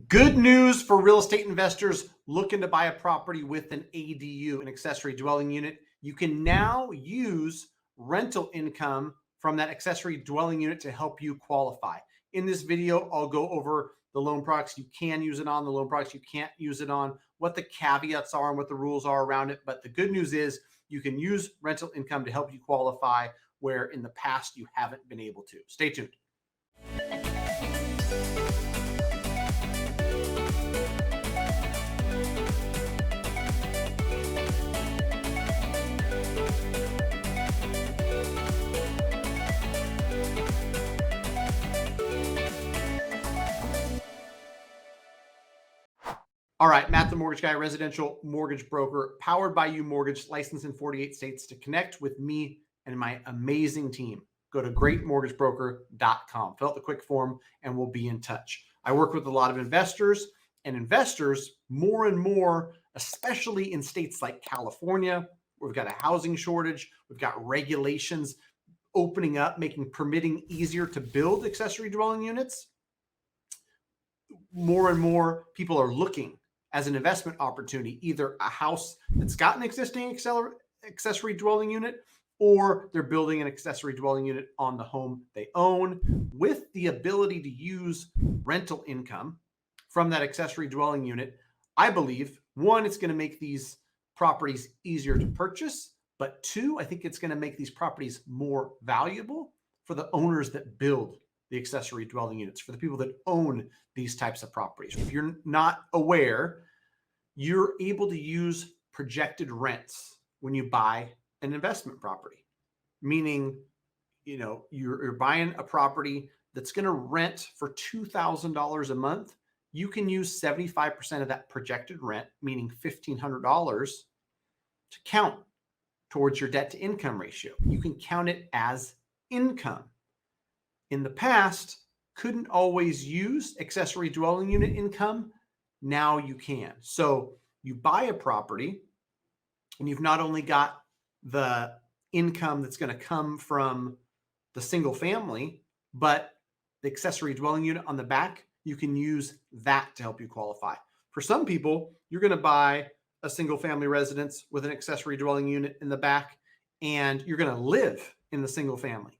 Good news for real estate investors looking to buy a property with an ADU, an accessory dwelling unit. You can now use rental income from that accessory dwelling unit to help you qualify. In this video, I'll go over the loan products you can use it on, the loan products you can't use it on, what the caveats are and what the rules are around it. But the good news is you can use rental income to help you qualify where in the past you haven't been able to. Stay tuned. All right, Matt the Mortgage Guy, residential mortgage broker, powered by You Mortgage, licensed in 48 states. To connect with me and my amazing team, go to greatmortgagebroker.com. Fill out the quick form and we'll be in touch. I work with a lot of investors, and investors more and more, especially in states like California, where we've got a housing shortage, we've got regulations opening up, making permitting easier to build accessory dwelling units. More and more people are looking as an investment opportunity, either a house that's got an existing accessory dwelling unit, or they're building an accessory dwelling unit on the home they own with the ability to use rental income from that accessory dwelling unit. I believe, one, it's going to make these properties easier to purchase, but two, I think it's going to make these properties more valuable for the owners that build the accessory dwelling units, for the people that own these types of properties. If you're not aware, you're able to use projected rents when you buy an investment property, meaning, you're buying a property that's going to rent for $2,000 a month. You can use 75% of that projected rent, meaning $1,500, to count towards your debt to income ratio. You can count it as income. In the past, couldn't always use accessory dwelling unit income. Now you can. So you buy a property and you've not only got the income that's going to come from the single family, but the accessory dwelling unit on the back, you can use that to help you qualify. For some people, you're going to buy a single family residence with an accessory dwelling unit in the back, and you're going to live in the single family.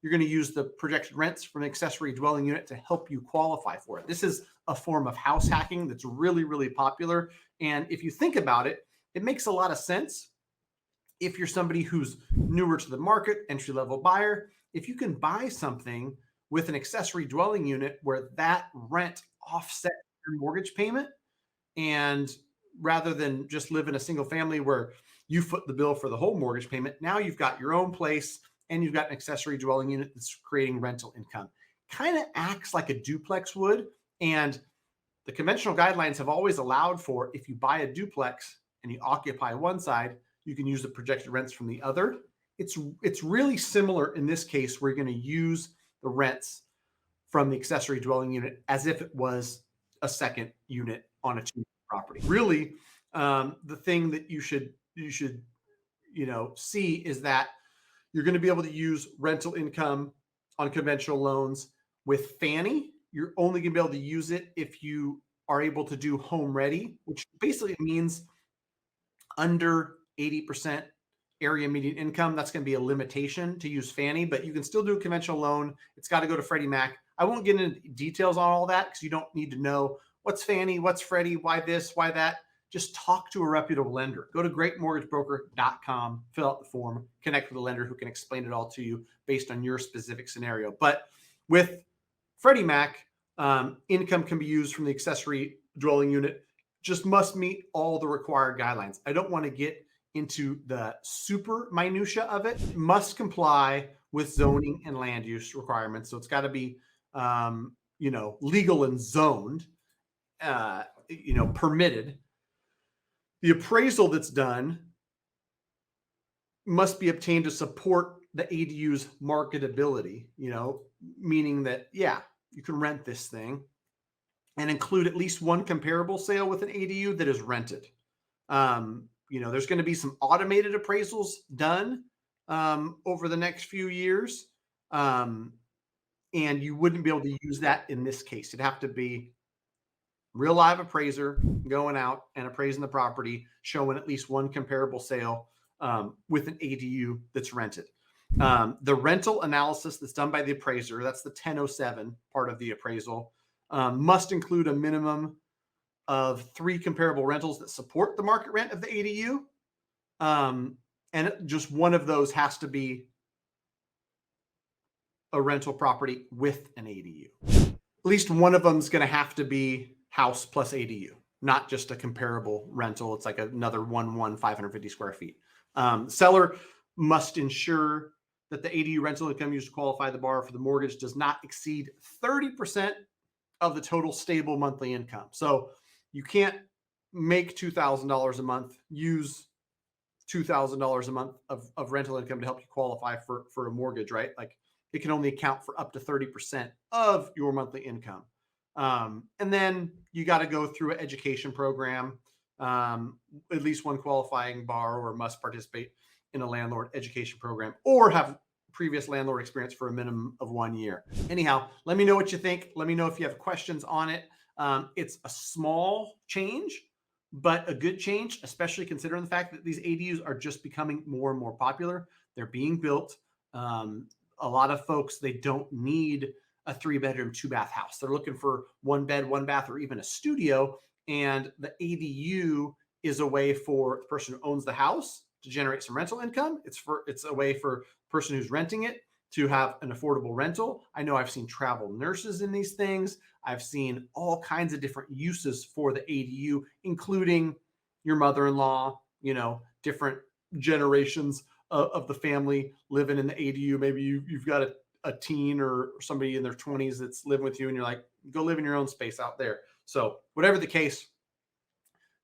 You're going to use the projected rents from an accessory dwelling unit to help you qualify for it. This is a form of house hacking that's really, really popular. And if you think about it, it makes a lot of sense. If you're somebody who's newer to the market, entry-level buyer, if you can buy something with an accessory dwelling unit where that rent offsets your mortgage payment, and rather than just live in a single family where you foot the bill for the whole mortgage payment, now you've got your own place and you've got an accessory dwelling unit that's creating rental income. Kind of acts like a duplex would. And the conventional guidelines have always allowed for, if you buy a duplex and you occupy one side, you can use the projected rents from the other. It's really similar in this case, where you're going to use the rents from the accessory dwelling unit as if it was a second unit on a two property. Really, the thing that you should see is that you're going to be able to use rental income on conventional loans. With Fannie, you're only going to be able to use it if you are able to do home ready, which basically means under 80% area median income. That's going to be a limitation to use Fannie, but you can still do a conventional loan. It's got to go to Freddie Mac. I won't get into details on all that because you don't need to know what's Fannie, what's Freddie, why this, why that. Just talk to a reputable lender. Go to greatmortgagebroker.com, fill out the form, connect with a lender who can explain it all to you based on your specific scenario. But with Freddie Mac, income can be used from the accessory dwelling unit, just must meet all the required guidelines. I don't want to get into the super minutia of it. It must comply with zoning and land use requirements. So it's got to be, legal and zoned, permitted. The appraisal that's done must be obtained to support the ADU's marketability, meaning that, you can rent this thing, and include at least one comparable sale with an ADU that is rented. There's going to be some automated appraisals done over the next few years. And you wouldn't be able to use that in this case. It'd have to be real live appraiser going out and appraising the property, showing at least one comparable sale with an ADU that's rented. The rental analysis that's done by the appraiser, that's the 1007 part of the appraisal, must include a minimum of 3 comparable rentals that support the market rent of the ADU. And just one of those has to be a rental property with an ADU. At least one of them is going to have to be house plus ADU, not just a comparable rental. It's like another 550 square feet. Seller must ensure that the ADU rental income used to qualify the borrower for the mortgage does not exceed 30% of the total stable monthly income. So you can't make $2,000 a month, use $2,000 a month of rental income to help you qualify for a mortgage, right? Like it can only account for up to 30% of your monthly income. And then you got to go through an education program. At least one qualifying borrower must participate in a landlord education program or have previous landlord experience for a minimum of 1 year. Anyhow, let me know what you think. Let me know if you have questions on it. It's a small change, but a good change, especially considering the fact that these ADUs are just becoming more and more popular. They're being built. A lot of folks, they don't need a 3-bedroom, 2-bath house. They're looking for 1 bed, 1 bath, or even a studio. And the ADU is a way for the person who owns the house to generate some rental income. It's a way for the person who's renting it to have an affordable rental. I know I've seen travel nurses in these things. I've seen all kinds of different uses for the ADU, including your mother-in-law, different generations of the family living in the ADU. Maybe you've got a teen or somebody in their 20s that's living with you and you're like, go live in your own space out there. So whatever the case,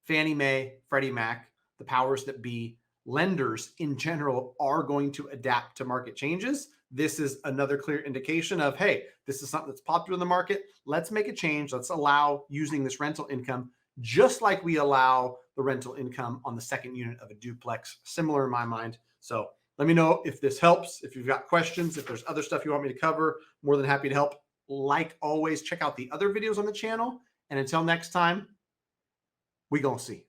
Fannie Mae, Freddie Mac, the powers that be, lenders in general are going to adapt to market changes. This is another clear indication of, hey, this is something that's popular in the market. Let's make a change. Let's allow using this rental income, just like we allow the rental income on the second unit of a duplex, similar in my mind. So let me know if this helps. If you've got questions, if there's other stuff you want me to cover, more than happy to help. Like always, check out the other videos on the channel. And until next time, we gonna see.